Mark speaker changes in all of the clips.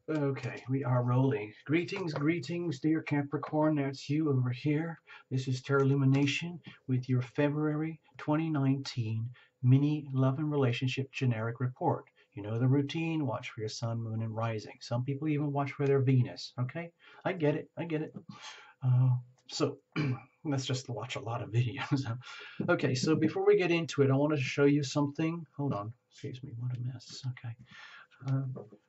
Speaker 1: Okay, we are rolling. Greetings, greetings, dear Capricorn. That's you over here. This is Terra Lumination with your February 2019 mini love and relationship generic report. You know the routine. Watch for your sun, moon, and rising. Some people even watch for their Venus. Okay, I get it. I get it. So let's just watch a lot of videos. Okay, so before we get into it, I wanted to show you something. Hold on. Excuse me. What a mess. Okay.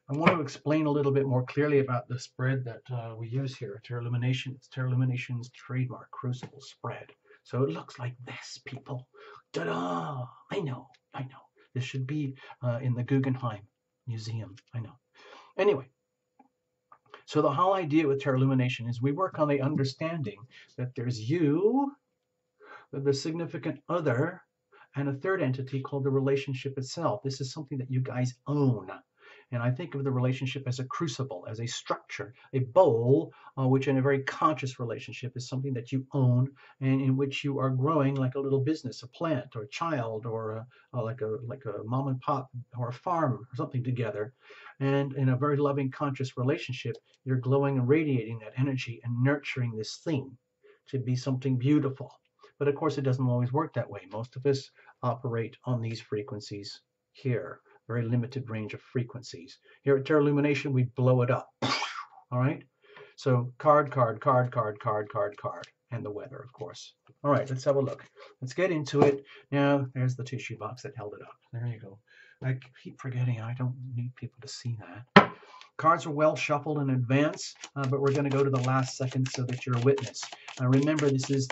Speaker 1: I want to explain a little bit more clearly about the spread that we use here, Terra Illumination. It's Terra Illumination's trademark crucible spread. So it looks like this, people. Ta-da! I know, I know. This should be in the Guggenheim Museum. I know. Anyway, so the whole idea with Terra Illumination is we work on the understanding that there's you, the significant other, and a third entity called the relationship itself. This is something that you guys own. And I think of the relationship as a crucible, as a structure, a bowl, which in a very conscious relationship is something that you own and in which you are growing like a little business, a plant or a child or like a mom and pop or a farm or something together. And in a very loving, conscious relationship, you're glowing and radiating that energy and nurturing this thing to be something beautiful. But of course, it doesn't always work that way. Most of us operate on these frequencies here, very limited range of frequencies. Here at Terra Illumination, we blow it up. All right? So card, and the weather, of course. All right, let's have a look. Let's get into it. Now, there's the tissue box that held it up. There you go. I keep forgetting I don't need people to see that. Cards are well shuffled in advance, but we're going to go to the last second so that you're a witness. Remember, this is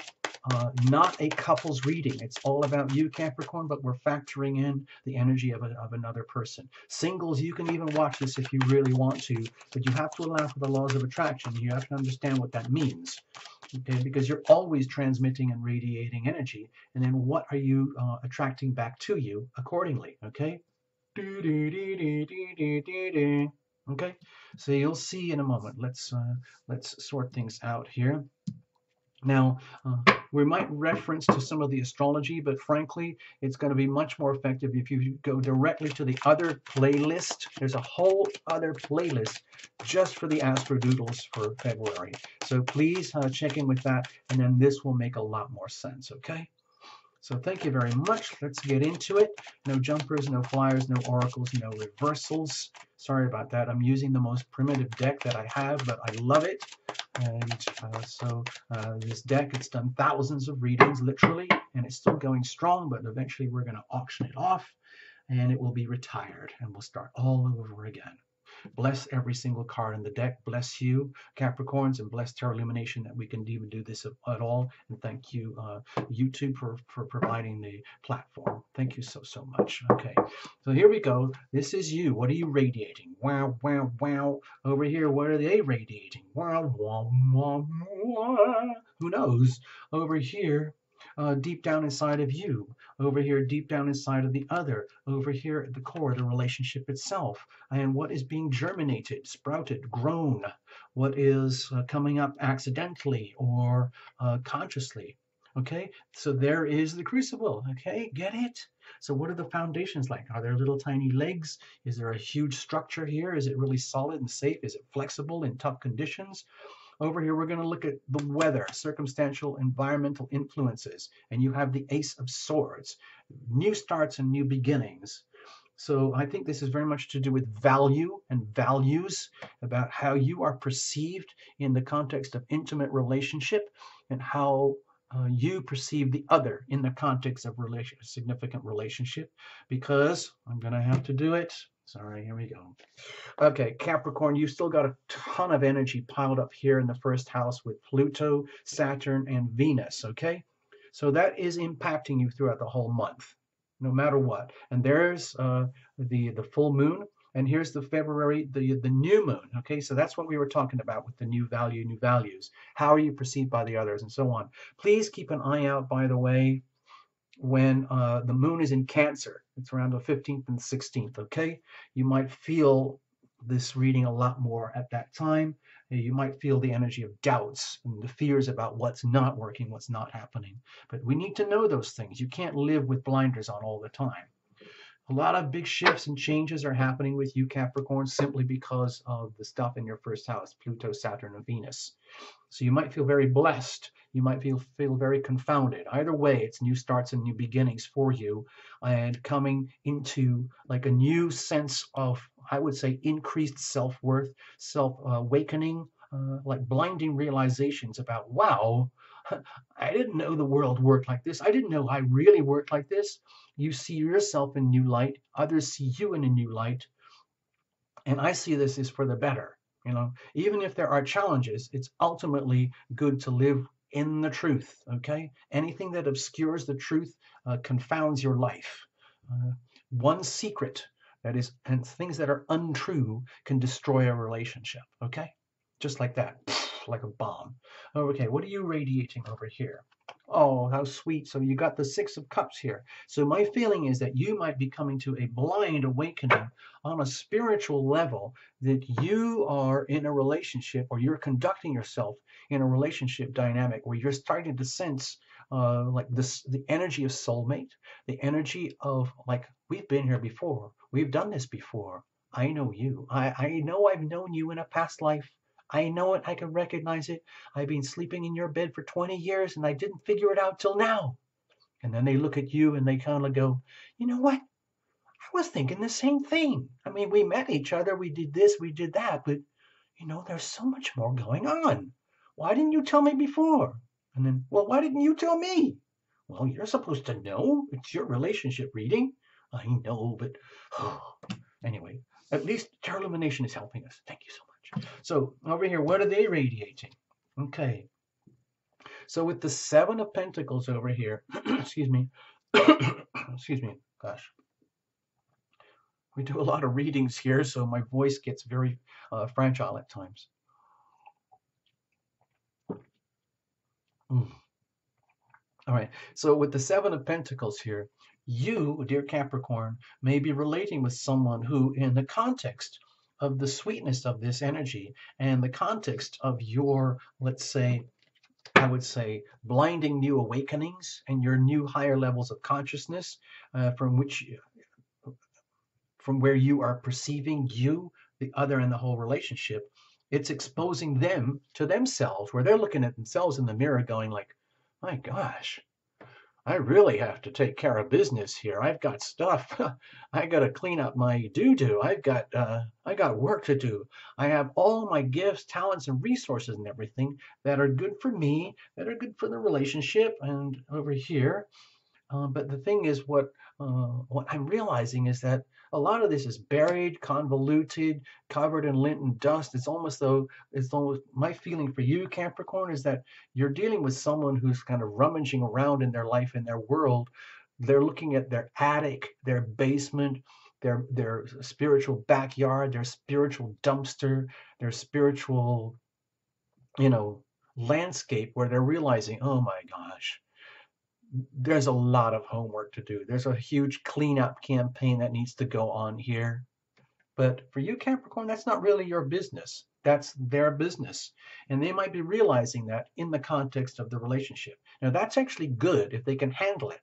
Speaker 1: not a couple's reading. It's all about you, Capricorn, but we're factoring in the energy of another person. Singles, you can even watch this if you really want to, but you have to allow for the laws of attraction. You have to understand what that means, okay? Because you're always transmitting and radiating energy, and then what are you attracting back to you accordingly, okay? Okay, so you'll see in a moment. Let's sort things out here. Now, we might reference to some of the astrology, but frankly, it's going to be much more effective if you go directly to the other playlist. There's a whole other playlist just for the astro doodles for February. So please check in with that, and then this will make a lot more sense, okay? So thank you very much. Let's get into it. No jumpers, no flyers, no oracles, no reversals. Sorry about that. I'm using the most primitive deck that I have, but I love it. And this deck, it's done thousands of readings, literally, and it's still going strong, but eventually we're going to auction it off, and it will be retired, and we'll start all over again. Bless every single card in the deck. Bless you, Capricorns, and bless Terra Illumination that we can even do this at all. And thank you, YouTube, for providing the platform. Thank you so, so much. Okay, so here we go. This is you. What are you radiating? Wow, wow, wow. Over here, what are they radiating? Wow, wow, wow, wow. Who knows? Over here, deep down inside of you, over here deep down inside of the other, over here at the core, the relationship itself, and what is being germinated, sprouted, grown, what is coming up accidentally or consciously. Okay, so there is the crucible. Okay, get it? So what are the foundations like? Are there little tiny legs? Is there a huge structure here? Is it really solid and safe? Is it flexible in tough conditions? Over here, we're going to look at the weather, circumstantial, environmental influences, and you have the Ace of Swords, new starts and new beginnings. So I think this is very much to do with value and values, about how you are perceived in the context of intimate relationship and how you perceive the other in the context of significant relationship, because I'm going to have to do it. Sorry, here we go. Okay, Capricorn, you still got a ton of energy piled up here in the first house with Pluto, Saturn, and Venus, okay? So that is impacting you throughout the whole month, no matter what. And there's the full moon, and here's the February, the new moon, okay? So that's what we were talking about with the new value, new values. How are you perceived by the others, and so on. Please keep an eye out, by the way, when the moon is in Cancer. It's around the 15th and 16th, okay? You might feel this reading a lot more at that time. You might feel the energy of doubts and the fears about what's not working, what's not happening. But we need to know those things. You can't live with blinders on all the time. A lot of big shifts and changes are happening with you, Capricorn, simply because of the stuff in your first house, Pluto, Saturn, and Venus. So you might feel very blessed. You might feel very confounded. Either way, it's new starts and new beginnings for you, and coming into like a new sense of, I would say, increased self-worth, self-awakening, like blinding realizations about, wow, I didn't know the world worked like this. I didn't know I really worked like this. You see yourself in new light. Others see you in a new light. And I see this is for the better. Even if there are challenges, it's ultimately good to live in the truth. Okay, anything that obscures the truth confounds your life. One secret that is, and things that are untrue can destroy a relationship. Okay, just like that, like a bomb. Okay, what are you radiating over here? Oh, how sweet. So you got the Six of Cups here. So my feeling is that you might be coming to a blind awakening on a spiritual level, that you are in a relationship, or you're conducting yourself in a relationship dynamic where you're starting to sense like this, the energy of soulmate, the energy of like, we've been here before. We've done this before. I know you. I know I've known you in a past life. I know it. I can recognize it. I've been sleeping in your bed for 20 years and I didn't figure it out till now. And then they look at you and they kind of go, you know what? I was thinking the same thing. I mean, we met each other, we did this, we did that, but there's so much more going on. Why didn't you tell me before? And then, well, why didn't you tell me? Well, you're supposed to know. It's your relationship reading. I know, but anyway, at least Tarot Illumination is helping us. Thank you so much. So over here, what are they radiating? Okay. So with the Seven of Pentacles over here, excuse me, excuse me, gosh. We do a lot of readings here, so my voice gets very fragile at times. All right, so with the Seven of Pentacles here, you, dear Capricorn, may be relating with someone who, in the context of the sweetness of this energy and the context of your, let's say, I would say, blinding new awakenings and your new higher levels of consciousness from where you are perceiving you, the other, and the whole relationship, it's exposing them to themselves, where they're looking at themselves in the mirror going like, my gosh, I really have to take care of business here. I've got stuff. I got to clean up my doo-doo. I got work to do. I have all my gifts, talents, and resources and everything that are good for me, that are good for the relationship. And over here, but the thing is, what I'm realizing is that a lot of this is buried, convoluted, covered in lint and dust. It's almost my feeling for you, Capricorn, is that you're dealing with someone who's kind of rummaging around in their life, in their world. They're looking at their attic, their basement, their spiritual backyard, their spiritual dumpster, their spiritual, landscape, where they're realizing, oh my gosh, there's a lot of homework to do. There's a huge cleanup campaign that needs to go on here. But for you, Capricorn, that's not really your business. That's their business. And they might be realizing that in the context of the relationship. Now, that's actually good if they can handle it.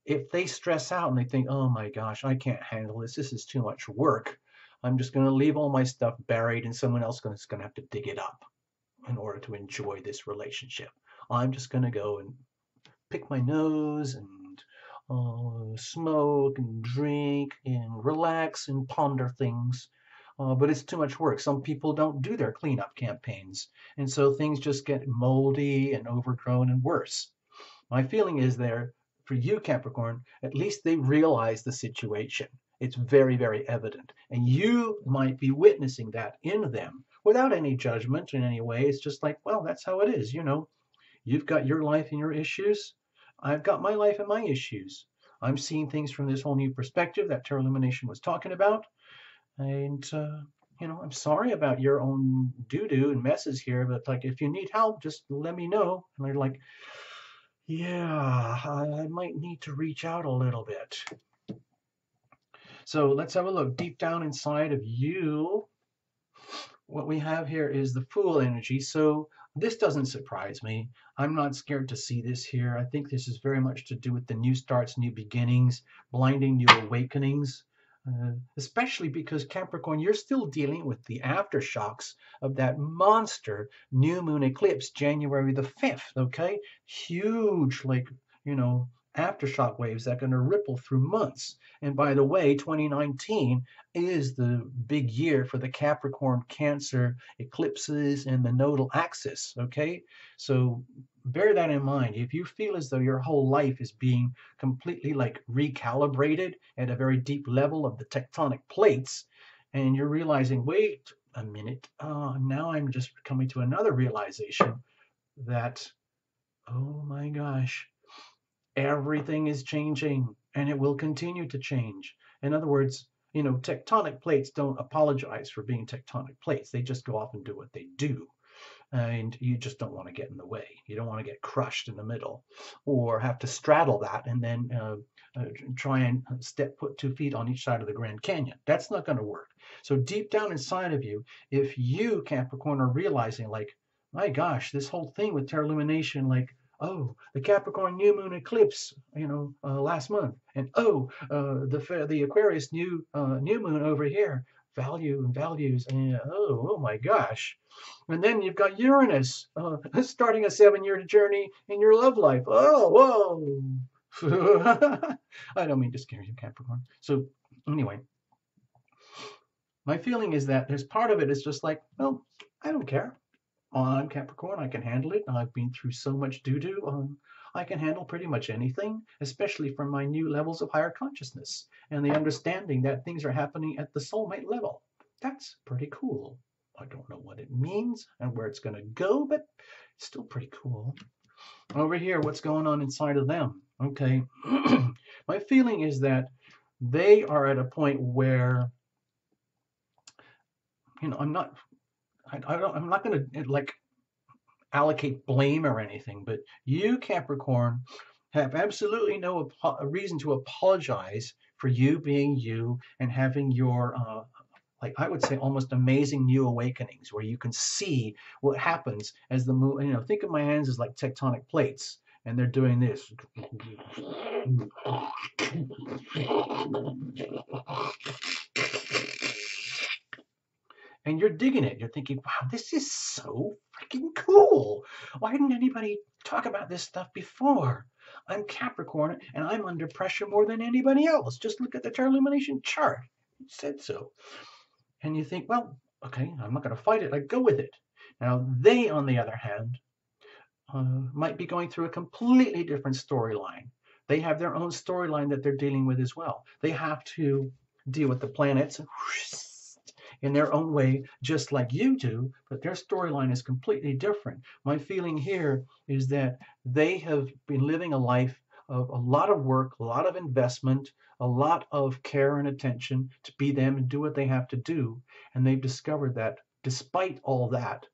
Speaker 1: If they stress out and they think, oh my gosh, I can't handle this. This is too much work. I'm just going to leave all my stuff buried and someone else is going to have to dig it up in order to enjoy this relationship. I'm just going to go and pick my nose and smoke and drink and relax and ponder things. But it's too much work. Some people don't do their cleanup campaigns. And so things just get moldy and overgrown and worse. My feeling is there, for you, Capricorn, at least they realize the situation. It's very, very evident. And you might be witnessing that in them without any judgment in any way. It's just like, well, that's how it is. You've got your life and your issues. I've got my life and my issues. I'm seeing things from this whole new perspective that Tarot Illumination was talking about. And, I'm sorry about your own doo-doo and messes here, but like, if you need help, just let me know. And they're like, yeah, I might need to reach out a little bit. So let's have a look deep down inside of you. what we have here is the Fool energy. So this doesn't surprise me. I'm not scared to see this here. I think this is very much to do with the new starts, new beginnings, blinding new awakenings. Especially because Capricorn, you're still dealing with the aftershocks of that monster new moon eclipse, January the 5th. Okay, huge, like, you know, aftershock waves that are going to ripple through months. And by the way, 2019 is the big year for the Capricorn Cancer eclipses and the nodal axis. Okay, so bear that in mind. If you feel as though your whole life is being completely like recalibrated at a very deep level of the tectonic plates, and you're realizing, wait a minute, now I'm just coming to another realization that, oh my gosh, everything is changing and it will continue to change. In other words, you know, tectonic plates don't apologize for being tectonic plates. They just go off and do what they do. And you just don't want to get in the way. You don't want to get crushed in the middle or have to straddle that and then try and put 2 feet on each side of the Grand Canyon. That's not going to work. So deep down inside of you, if you, Capricorn, are realizing like, my gosh, this whole thing with Terra Illumination, like, oh, the Capricorn new moon eclipse, you know, last month, and oh, the Aquarius new moon over here, values, and oh my gosh, and then you've got Uranus starting a 7-year journey in your love life. Oh, whoa! I don't mean to scare you, Capricorn. So anyway, my feeling is that there's part of it is just like, well, I don't care. I'm Capricorn. I can handle it. I've been through so much doo-doo. I can handle pretty much anything, especially from my new levels of higher consciousness and the understanding that things are happening at the soulmate level. That's pretty cool. I don't know what it means and where it's going to go, but it's still pretty cool. Over here, what's going on inside of them? Okay. My feeling is that they are at a point where, you know, I'm not going to like allocate blame or anything, but you, Capricorn, have absolutely no reason to apologize for you being you and having your like I would say almost amazing new awakenings where you can see what happens as the moon, you know, think of my hands as like tectonic plates and they're doing this. And you're digging it. You're thinking, wow, this is so freaking cool. Why didn't anybody talk about this stuff before? I'm Capricorn and I'm under pressure more than anybody else. Just look at the Terra Illumination chart. It said so. And you think, well, okay, I'm not going to fight it. I go with it. Now, they, on the other hand, might be going through a completely different storyline. They have their own storyline that they're dealing with as well. They have to deal with the planets in their own way, just like you do, but their storyline is completely different. My feeling here is that they have been living a life of a lot of work, a lot of investment, a lot of care and attention to be them and do what they have to do. And they've discovered that despite all that,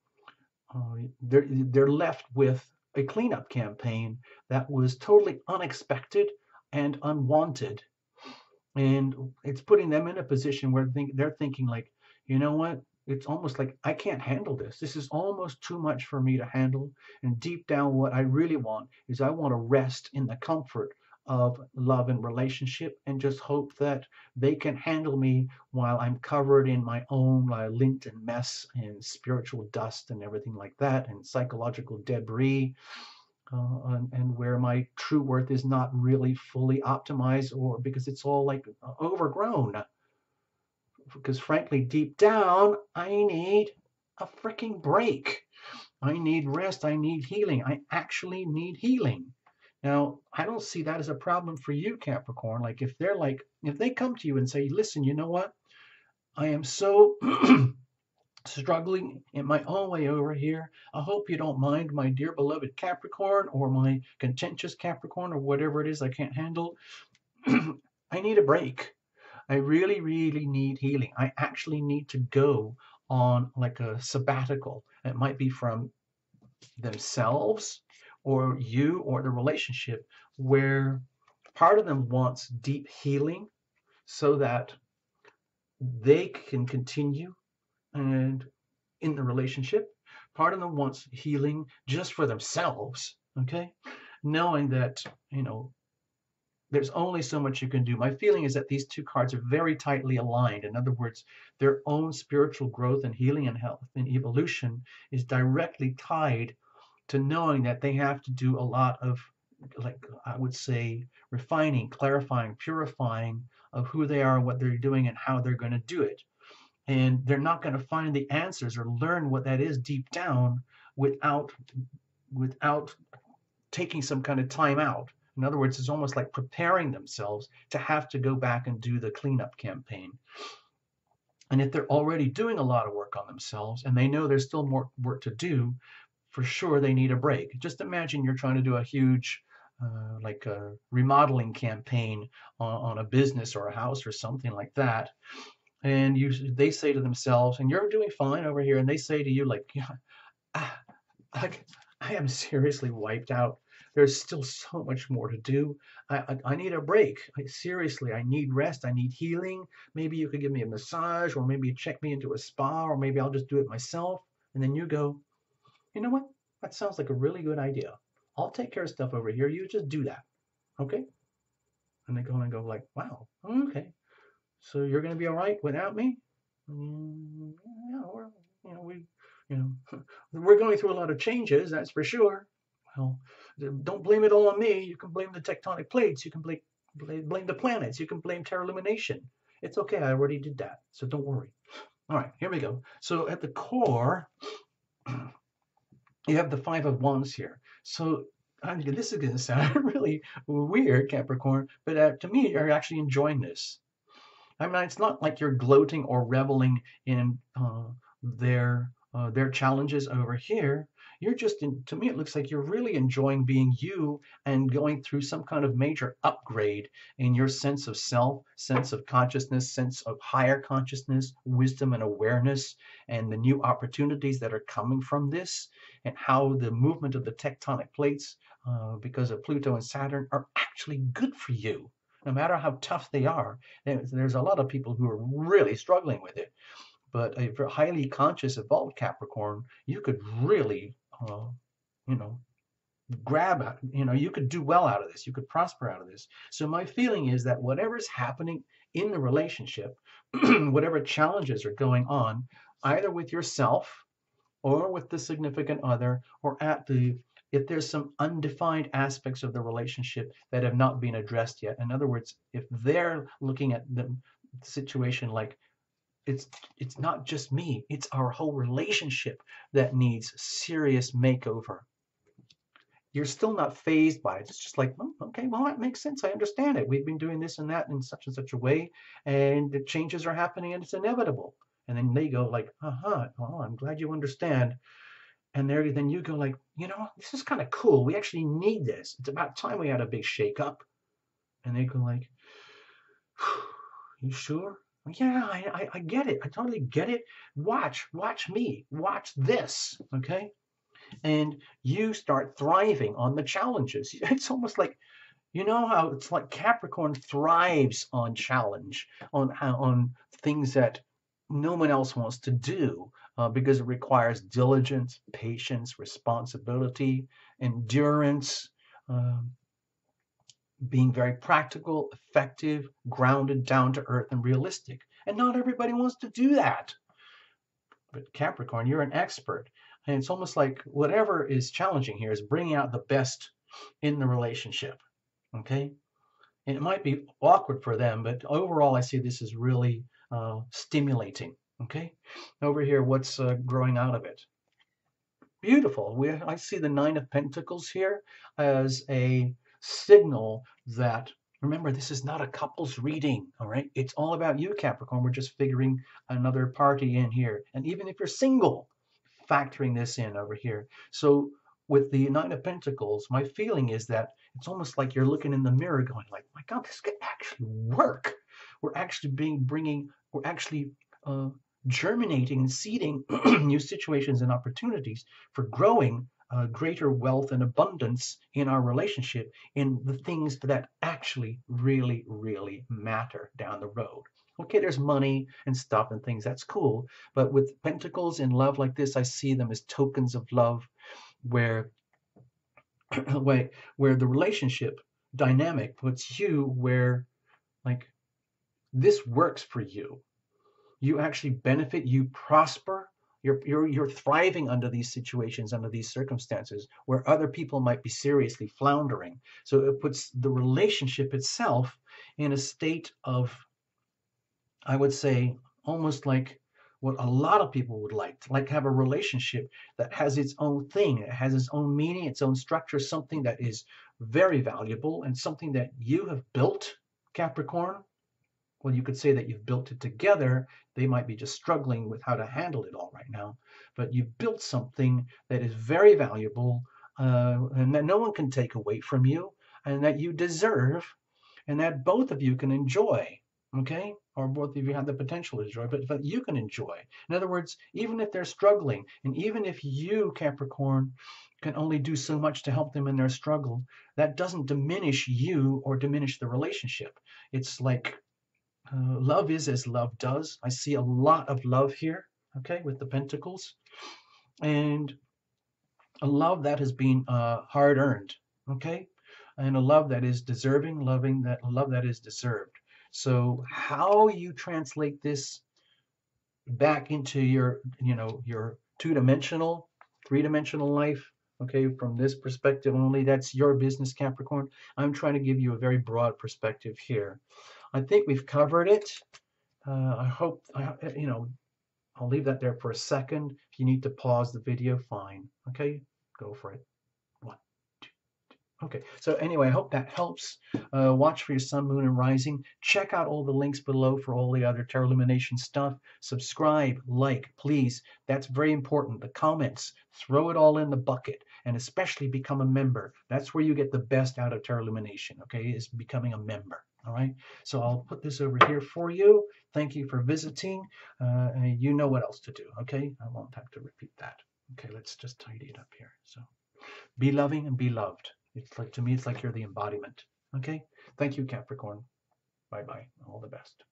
Speaker 1: they're left with a cleanup campaign that was totally unexpected and unwanted. And it's putting them in a position where they're thinking like, you know what? It's almost like I can't handle this. This is almost too much for me to handle. And deep down, what I really want is I want to rest in the comfort of love and relationship and just hope that they can handle me while I'm covered in my own lint and mess and spiritual dust and everything like that and psychological debris. And where my true worth is not really fully optimized or because it's all like overgrown. Because frankly, deep down, I need a freaking break. I need rest. I need healing. I actually need healing. Now, I don't see that as a problem for you, Capricorn. Like if they come to you and say, listen, you know what? I am so struggling in my own way over here. I hope you don't mind, my dear beloved Capricorn or my contentious Capricorn or whatever it is I can't handle. I need a break. I really, really need healing. I actually need to go on like a sabbatical. It might be from themselves or you or the relationship where part of them wants deep healing so that they can continue and in the relationship. Part of them wants healing just for themselves, okay? Knowing that, you know, there's only so much you can do. My feeling is that these two cards are very tightly aligned. In other words, their own spiritual growth and healing and health and evolution is directly tied to knowing that they have to do a lot of, like I would say, refining, clarifying, purifying of who they are, what they're doing, and how they're going to do it. And they're not going to find the answers or learn what that is deep down without taking some kind of time out. In other words, it's almost like preparing themselves to have to go back and do the cleanup campaign. And if they're already doing a lot of work on themselves and they know there's still more work to do, for sure they need a break. Just imagine you're trying to do a huge like a remodeling campaign on a business or a house or something like that. And they say to themselves, and you're doing fine over here, and they say to you like, yeah, ah, I am seriously wiped out. There's still so much more to do. I need a break. Seriously, I need rest. I need healing. Maybe you could give me a massage, or maybe you check me into a spa, or maybe I'll just do it myself. And then you go, you know what? That sounds like a really good idea. I'll take care of stuff over here. You just do that. Okay? And they go and go like, wow, okay. So you're going to be all right without me? Yeah, you know, we're going through a lot of changes, that's for sure. Well, don't blame it all on me. You can blame the tectonic plates. You can blame the planets. You can blame Lumination. It's okay. I already did that. So don't worry. All right, here we go. So at the core, you have the Five of Wands here. So this is going to sound really weird, Capricorn, but to me, you're actually enjoying this. I mean, it's not like you're gloating or reveling in their challenges over here. You're just, to me, it looks like you're really enjoying being you and going through some kind of major upgrade in your sense of self, sense of consciousness, sense of higher consciousness, wisdom and awareness, and the new opportunities that are coming from this, and how the movement of the tectonic plates, because of Pluto and Saturn, are actually good for you. No matter how tough they are, there's a lot of people who are really struggling with it. But if you're highly conscious, evolved Capricorn, you could really, you know, you could do well out of this. You could prosper out of this. So my feeling is that whatever's happening in the relationship, whatever challenges are going on, either with yourself or with the significant other, or if there's some undefined aspects of the relationship that have not been addressed yet. In other words, if they're looking at the situation like it's not just me, it's our whole relationship that needs serious makeover. You're still not phased by it. It's just like, oh, okay, well, that makes sense. I understand it. We've been doing this and that in such and such a way, and the changes are happening and it's inevitable. And then they go like, well, I'm glad you understand. And then you go like, this is kind of cool. We actually need this. It's about time we had a big shakeup. And they go like, you sure? Yeah, I get it. I totally get it. Watch me. Watch this. Okay. And you start thriving on the challenges. It's almost like, how it's like Capricorn thrives on challenge, on things that no one else wants to do, because it requires diligence, patience, responsibility, endurance, being very practical, effective, grounded, down to earth, and realistic. And not everybody wants to do that. But Capricorn, you're an expert. And it's almost like whatever is challenging here is bringing out the best in the relationship. Okay? And it might be awkward for them, but overall, I see this as really stimulating. Okay? Over here, what's growing out of it? Beautiful. I see the Nine of Pentacles here as a signal that, remember, this is not a couples reading, all right? It's all about you, Capricorn. We're just figuring another party in here. And even if you're single, factoring this in over here. So with the Nine of Pentacles, my feeling is that it's almost like you're looking in the mirror going like, my God, this could actually work. We're actually germinating and seeding new situations and opportunities for growing greater wealth and abundance in our relationship, in the things that actually really, really matter down the road. Okay, there's money and stuff and things. That's cool. But with pentacles in love like this, I see them as tokens of love where where the relationship dynamic puts you where like this works for you. You actually benefit, you prosper, you're thriving under these situations, under these circumstances where other people might be seriously floundering. So it puts the relationship itself in a state of, I would say, almost like what a lot of people would like have a relationship that has its own thing, it has its own meaning, its own structure, something that is very valuable and something that you have built, Capricorn. Well, you could say that you've built it together. They might be just struggling with how to handle it all right now. But you've built something that is very valuable and that no one can take away from you and that you deserve and that both of you can enjoy. Okay? Or both of you have the potential to enjoy, but you can enjoy. In other words, even if they're struggling, and even if you, Capricorn, can only do so much to help them in their struggle, that doesn't diminish you or diminish the relationship. It's like love is as love does. I see a lot of love here, okay, with the pentacles, and a love that has been hard earned, okay, and a love that is deserving, loving that love that is deserved. So how you translate this back into your, your two-dimensional, three-dimensional life, okay, from this perspective only, that's your business, Capricorn. I'm trying to give you a very broad perspective here. I think we've covered it. I hope, I'll leave that there for a second. If you need to pause the video, fine. Okay, go for it. One, two. Okay, so anyway, I hope that helps. Watch for your sun, moon, and rising. Check out all the links below for all the other tarot illumination stuff. Subscribe, like, please. That's very important. The comments, throw it all in the bucket, and especially become a member. That's where you get the best out of tarot illumination, okay, is becoming a member. All right, so I'll put this over here for you. Thank you for visiting. You know what else to do, okay? I won't have to repeat that. Okay, let's just tidy it up here. So be loving and be loved. It's like, to me, it's like you're the embodiment. Okay? Thank you, Capricorn. Bye bye. All the best.